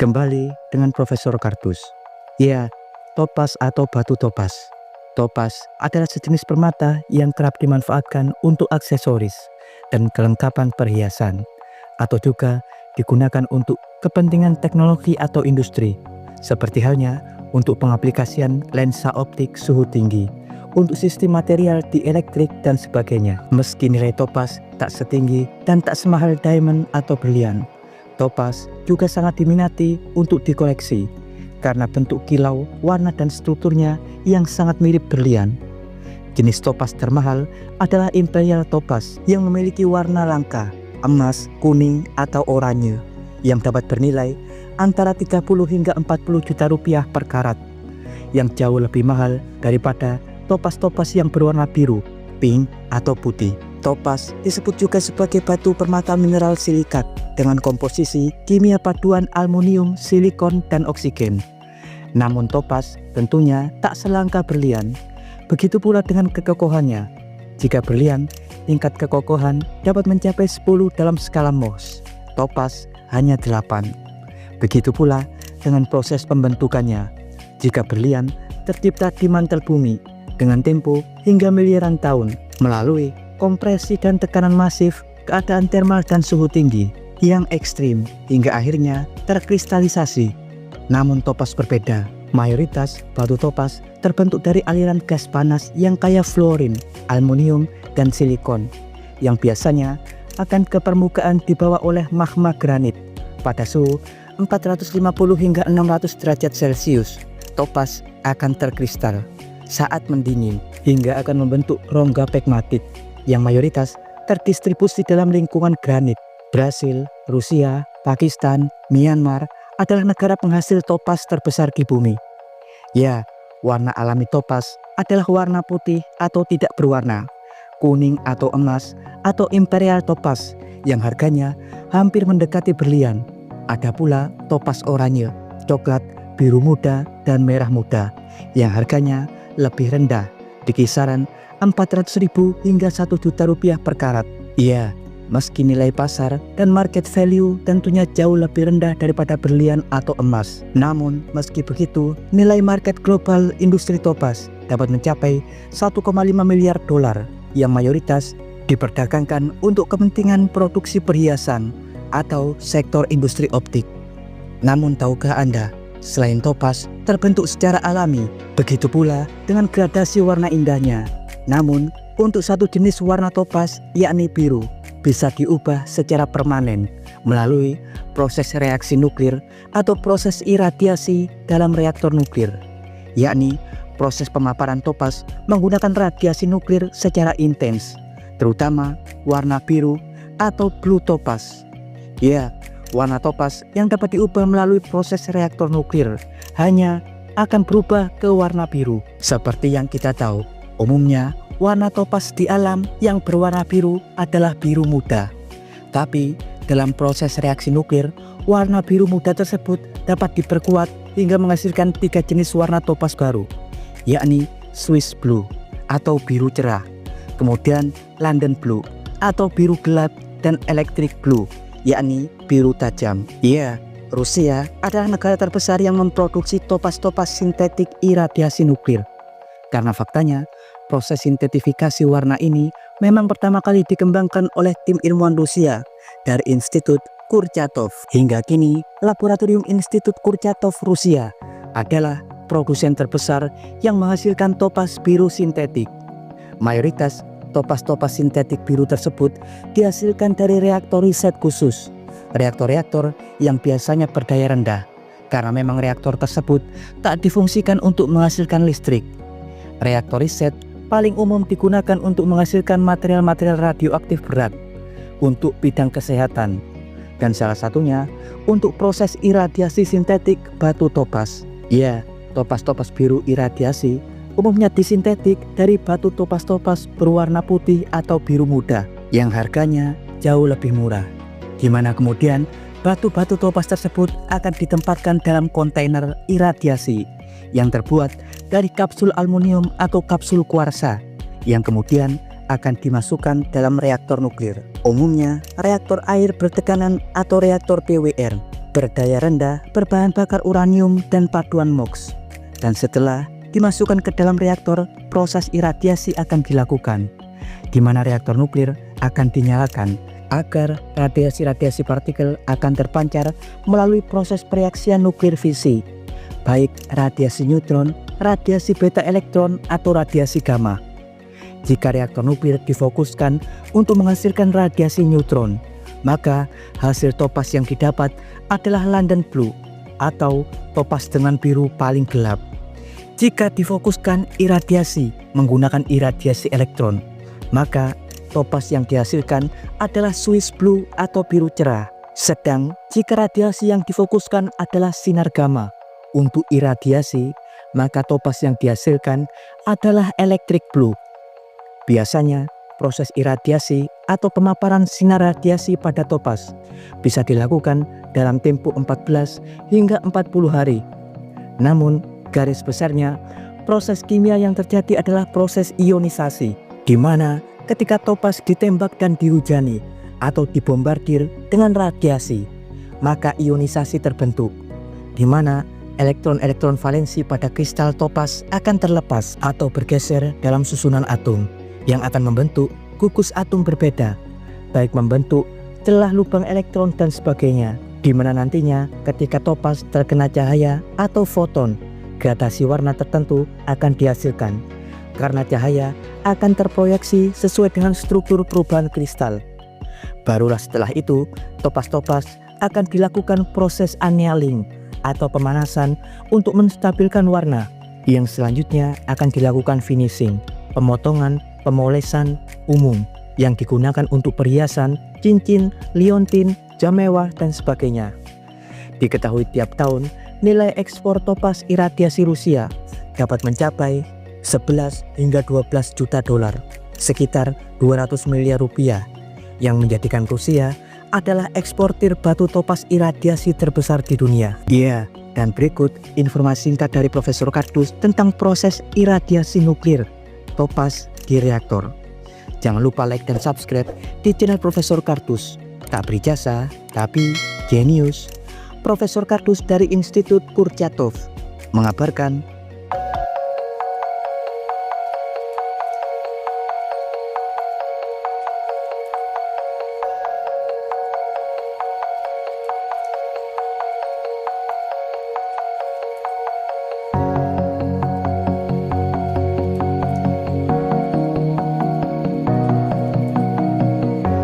Kembali dengan Profesor Kartus. Ya, topas atau batu topas. Topas adalah sejenis permata yang kerap dimanfaatkan untuk aksesoris dan kelengkapan perhiasan, atau juga digunakan untuk kepentingan teknologi atau industri, seperti halnya untuk pengaplikasian lensa optik suhu tinggi, untuk sistem material di elektrik dan sebagainya. Meski nilai topas tak setinggi dan tak semahal diamond atau berlian, topas juga sangat diminati untuk dikoleksi karena bentuk kilau, warna dan strukturnya yang sangat mirip berlian. Jenis topas termahal adalah imperial topas yang memiliki warna langka, emas, kuning atau oranye yang dapat bernilai antara 30 hingga 40 juta rupiah per karat, yang jauh lebih mahal daripada topas-topas yang berwarna biru, pink atau putih. Topas disebut juga sebagai batu permata mineral silikat dengan komposisi kimia paduan aluminium, silikon, dan oksigen. Namun topas tentunya tak selangka berlian. Begitu pula dengan kekokohannya. Jika berlian, tingkat kekokohan dapat mencapai 10 dalam skala Mohs. Topas hanya 8. Begitu pula dengan proses pembentukannya. Jika berlian tercipta di mantel bumi dengan tempo hingga miliaran tahun melalui kompresi dan tekanan masif, keadaan termal dan suhu tinggi yang ekstrim hingga akhirnya terkristalisasi. Namun topas berbeda. Mayoritas batu topas terbentuk dari aliran gas panas yang kaya fluorin, aluminium, dan silikon, yang biasanya akan ke permukaan dibawa oleh magma granit pada suhu 450 hingga 600 derajat Celcius. Topas akan terkristal saat mendingin hingga akan membentuk rongga pegmatit yang mayoritas terdistribusi dalam lingkungan granit. Brasil, Rusia, Pakistan, Myanmar adalah negara penghasil topas terbesar di bumi. Ya, warna alami topas adalah warna putih atau tidak berwarna, kuning atau emas, atau imperial topas yang harganya hampir mendekati berlian. Ada pula topas oranye, coklat, biru muda, dan merah muda yang harganya lebih rendah di kisaran 400.000 hingga 1 juta rupiah per karat. Iya, meski nilai pasar dan market value tentunya jauh lebih rendah daripada berlian atau emas. Namun meski begitu, nilai market global industri topas dapat mencapai 1,5 miliar dolar yang mayoritas diperdagangkan untuk kepentingan produksi perhiasan atau sektor industri optik. Namun tahukah Anda, selain topas terbentuk secara alami, begitu pula dengan gradasi warna indahnya. Namun untuk satu jenis warna topas, yakni biru, bisa diubah secara permanen melalui proses reaksi nuklir atau proses iradiasi dalam reaktor nuklir, yakni proses pemaparan topas menggunakan radiasi nuklir secara intens, terutama warna biru atau blue topas. Ya, warna topas yang dapat diubah melalui proses reaktor nuklir hanya akan berubah ke warna biru. Seperti yang kita tahu, umumnya warna topas di alam yang berwarna biru adalah biru muda. Tapi dalam proses reaksi nuklir, warna biru muda tersebut dapat diperkuat hingga menghasilkan 3 jenis warna topas baru, yakni Swiss Blue atau biru cerah, kemudian London Blue atau biru gelap, dan Electric Blue, yakni biru tajam. Ya, Rusia adalah negara terbesar yang memproduksi topas-topas sintetik iradiasi nuklir. Karena faktanya, proses sintetifikasi warna ini memang pertama kali dikembangkan oleh tim ilmuwan Rusia dari Institut Kurchatov. Hingga kini, Laboratorium Institut Kurchatov Rusia adalah produsen terbesar yang menghasilkan topas biru sintetik. Mayoritas topas-topas sintetik biru tersebut dihasilkan dari reaktor riset khusus, reaktor-reaktor yang biasanya berdaya rendah, karena memang reaktor tersebut tak difungsikan untuk menghasilkan listrik. Reaktor riset paling umum digunakan untuk menghasilkan material-material radioaktif berat untuk bidang kesehatan, dan salah satunya untuk proses iradiasi sintetik batu topas. Ya, topas-topas biru iradiasi umumnya disintetik dari batu topas-topas berwarna putih atau biru muda yang harganya jauh lebih murah, di mana kemudian batu-batu topas tersebut akan ditempatkan dalam kontainer iradiasi yang terbuat dari kapsul aluminium atau kapsul kuarsa yang kemudian akan dimasukkan dalam reaktor nuklir. Umumnya reaktor air bertekanan atau reaktor PWR. berdaya rendah, berbahan bakar uranium dan paduan MOX. Dan setelah dimasukkan ke dalam reaktor, proses iradiasi akan dilakukan, di mana reaktor nuklir akan dinyalakan agar radiasi-radiasi partikel akan terpancar melalui proses pereaksian nuklir fisi, baik radiasi neutron, radiasi beta elektron, atau radiasi gamma. Jika reaktor nuklir difokuskan untuk menghasilkan radiasi neutron, maka hasil topas yang didapat adalah London Blue atau topas dengan biru paling gelap. Jika difokuskan iradiasi menggunakan iradiasi elektron, maka topas yang dihasilkan adalah Swiss Blue atau biru cerah. Sedang jika radiasi yang difokuskan adalah sinar gamma untuk iradiasi, maka topas yang dihasilkan adalah electric blue. Biasanya proses iradiasi atau pemaparan sinar radiasi pada topas bisa dilakukan dalam tempo 14 hingga 40 hari. Namun garis besarnya, proses kimia yang terjadi adalah proses ionisasi, di mana ketika topas ditembak dan dihujani atau dibombardir dengan radiasi, maka ionisasi terbentuk, di mana elektron-elektron valensi pada kristal topas akan terlepas atau bergeser dalam susunan atom yang akan membentuk gugus atom berbeda, baik membentuk celah lubang elektron dan sebagainya, di mana nantinya ketika topas terkena cahaya atau foton, gradasi warna tertentu akan dihasilkan karena cahaya akan terproyeksi sesuai dengan struktur perubahan kristal. Barulah setelah itu, topas-topas akan dilakukan proses annealing atau pemanasan untuk menstabilkan warna, yang selanjutnya akan dilakukan finishing, pemotongan, pemolesan umum yang digunakan untuk perhiasan, cincin, liontin, jam mewah, dan sebagainya. Diketahui tiap tahun, nilai ekspor topas iradiasi Rusia dapat mencapai 11 hingga 12 juta dolar, sekitar 200 miliar rupiah, yang menjadikan Rusia adalah eksportir batu topas iradiasi terbesar di dunia. Dan berikut informasi singkat dari Profesor Kardus tentang proses iradiasi nuklir topas di reaktor. Jangan lupa like dan subscribe di channel Profesor Kardus. Tak berijasa, tapi jenius. Profesor Kardus dari Institut Kurchatov mengabarkan